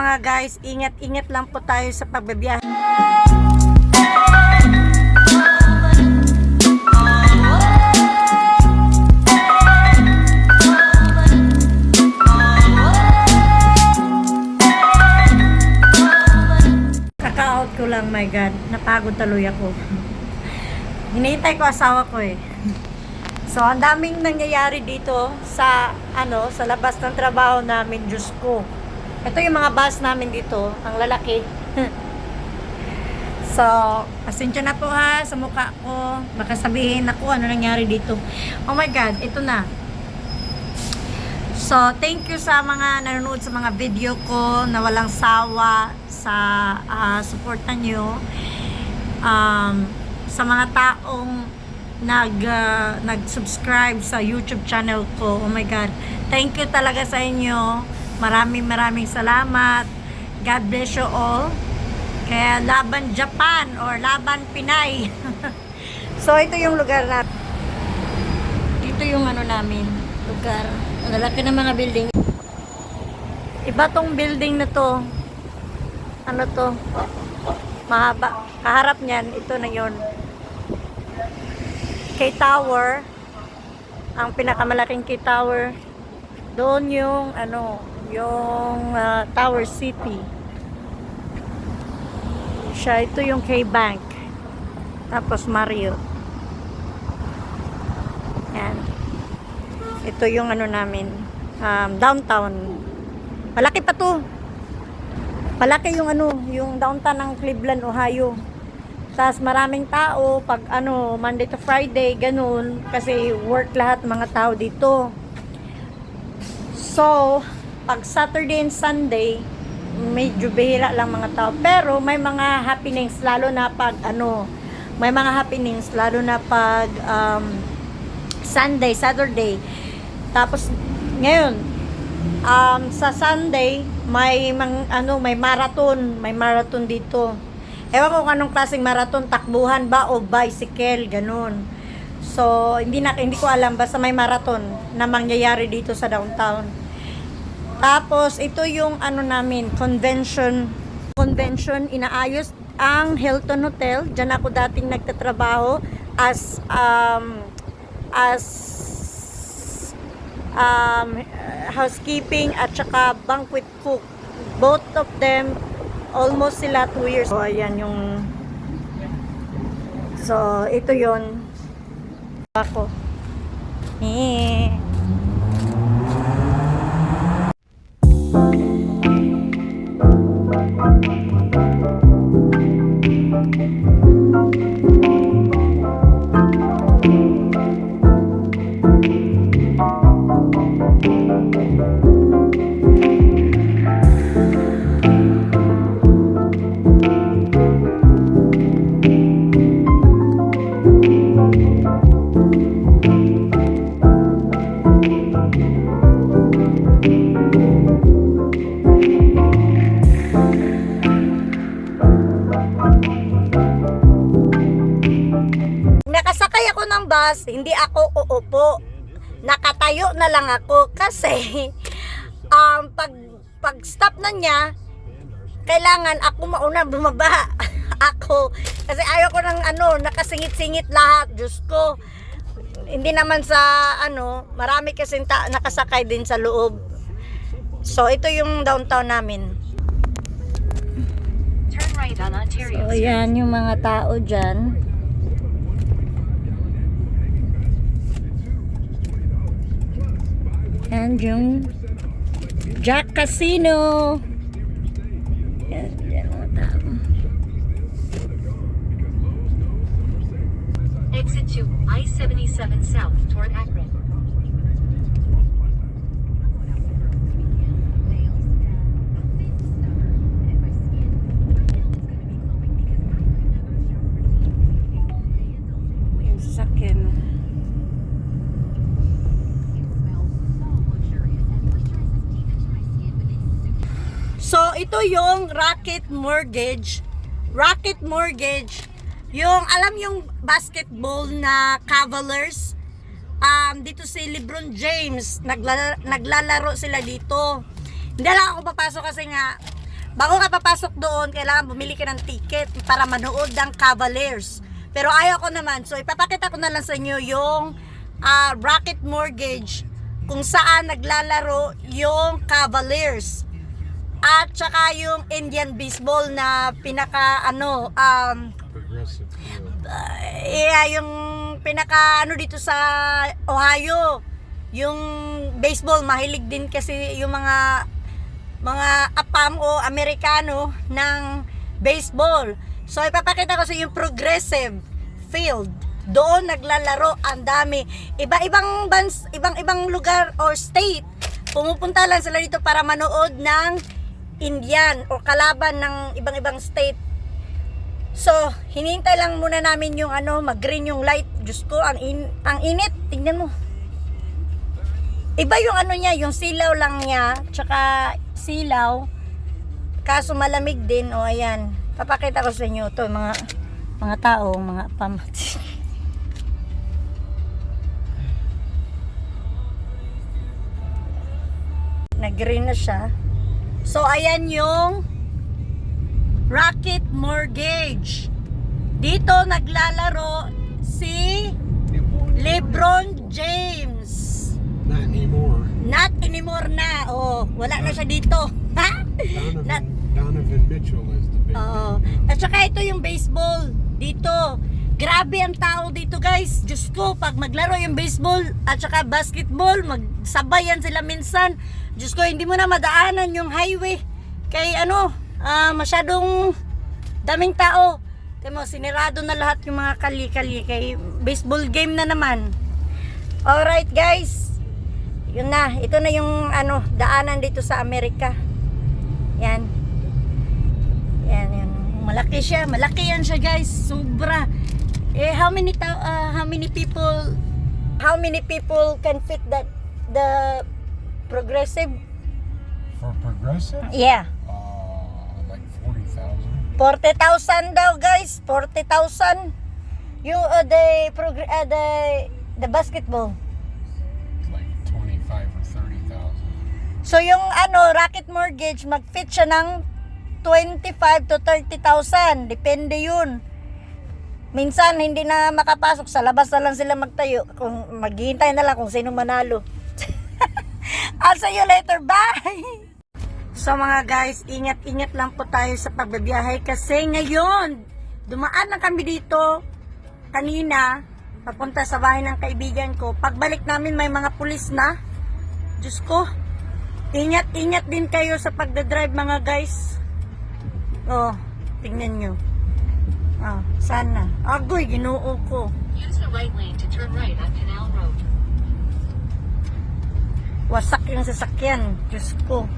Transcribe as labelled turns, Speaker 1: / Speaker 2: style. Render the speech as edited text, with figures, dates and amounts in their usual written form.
Speaker 1: Mga guys, ingat-ingat lang po tayo sa pagbabiyahe. Kaka-out ko lang, my God. Napagod tuloy ako. Hinihintay ko asawa ko eh. So, ang daming nangyayari dito sa sa labas ng trabaho namin, Diyos ko. Ito yung mga bus namin dito, ang lalaki. So, pasensya na po ha sa mukha ko. Baka sabihin ako ano nangyari dito. Oh my God, ito na. So, thank you sa mga nanonood sa mga video ko na walang sawa sa suportan nyo. Sa mga taong nag-subscribe sa YouTube channel ko. Oh my God. Thank you talaga sa inyo. Maraming salamat. God bless you all. Kaya laban Japan or laban Pinay. So ito yung lugar na dito yung namin lugar. Ang lalaki ng mga building. Iba tong building na to. Ano to? Mahaba. Kaharap niyan, ito na yon. K-Tower. Ang pinakamalaking K-Tower. Doon yung yung Tower City. Siya, ito yung K-Bank. Tapos Marriott. Yan. Ito yung namin, downtown. Malaki pa to. Malaki yung yung downtown ng Cleveland, Ohio. Tapos maraming tao pag Monday to Friday, ganun. Kasi work lahat mga tao dito. So, pag Saturday and Sunday, medyo bihira lang mga tao. Pero may mga happenings lalo na pag may mga happenings lalo na pag Sunday, Saturday. Tapos ngayon, sa Sunday may may marathon dito. Ewan ko kung anong klaseng marathon, takbuhan ba o bicycle, ganun. So, hindi ko alam, basta may marathon na mangyayari dito sa downtown. Tapos, ito yung namin, convention, inaayos ang Hilton Hotel. Diyan ako dating nagtatrabaho as housekeeping at saka banquet cook. Both of them, almost sila 2 years. So, ayan yung... So, ito yon ako. Nakasakay ako ng bus, hindi ako uupo. Nakatayo na lang ako kasi pag stop na niya, kailangan ako mauna bumaba. Ako kasi ayaw ko ng nakasingit-singit lahat. Diyos ko. Hindi naman sa marami kasi nakasakay din sa loob. So ito yung downtown namin. Turn right on Ontario. So yan yung mga tao diyan. And yung Jack Casino. Yan mga tao.
Speaker 2: Exit to I-77 South toward Akron.
Speaker 1: Yung sasakyan. So, ito yung Rocket Mortgage. Rocket Mortgage. Yung, alam yung basketball na Cavaliers. Dito si LeBron James. Naglalaro sila dito. Hindi lang ako papasok kasi nga, bago ka papasok doon, kailangan bumili ka ng ticket para manood ng Cavaliers. Pero ayaw ko naman. So, ipapakita ko na lang sa inyo yung Rocket Mortgage kung saan naglalaro yung Cavaliers. At saka yung Indian baseball na pinaka
Speaker 3: Progressive field.
Speaker 1: yung pinaka dito sa Ohio. Yung baseball, mahilig din kasi yung mga apam o Amerikano ng baseball. So ipapakita ko sa yung progressive field. Doon naglalaro ang dami. Ibang lugar or state. Pumupunta lang sila dito para manood ng Indian o kalaban ng ibang state. So, hinintay lang muna namin yung mag-green yung light. Diyos ko, ang init. Tingnan mo. Iba yung niya, yung silaw lang niya, tsaka silaw. Kaso malamig din, ayan. Papakita ko sa inyo to mga tao, mga pamat. Nag-green na siya. So, ayan yung Rocket Mortgage. Dito naglalaro si LeBron James.
Speaker 3: Not anymore.
Speaker 1: Not anymore na. Wala na siya dito. Ha?
Speaker 3: Donovan Mitchell is the big
Speaker 1: Oo. At saka ito yung baseball dito. Grabe ang tao dito, guys. Diyos ko, pag maglaro yung baseball at saka basketball, magsabayan sila minsan. Diyos ko, hindi mo na madaanan yung highway. Kay masyadong daming tao. Temo, sinirado na lahat yung mga kali-kali. Kay baseball game na naman. Alright, guys. Yun na. Ito na yung daanan dito sa Amerika. Yan. Yan. Malaki siya. Malaki yan siya, guys. Sobra. How many people can fit the progressive?
Speaker 3: For progressive?
Speaker 1: Yeah.
Speaker 3: Like 40,000.
Speaker 1: 40,000 daw, guys. 40,000. Yung the basketball.
Speaker 3: Like 25 or 30,000.
Speaker 1: So yung Rocket Mortgage, mag-fit siya ng 25 to 30,000. Depende yun. Minsan hindi na makapasok, sa labas na lang sila magtayo. Kung maghihintay na lang kung sino manalo. I'll see you later. Bye! So mga guys, ingat-ingat lang po tayo sa pagbabiyahe kasi ngayon, dumaan na kami dito kanina, papunta sa bahay ng kaibigan ko. Pagbalik namin may mga pulis na. Diyos ko, ingat-ingat din kayo sa pagdadrive mga guys. Tingnan nyo. Sana. Agoy, ginoo ko.
Speaker 2: Use the right lane to turn right on Canal Road.
Speaker 1: Wasak yung sasakyan. Diyos ko.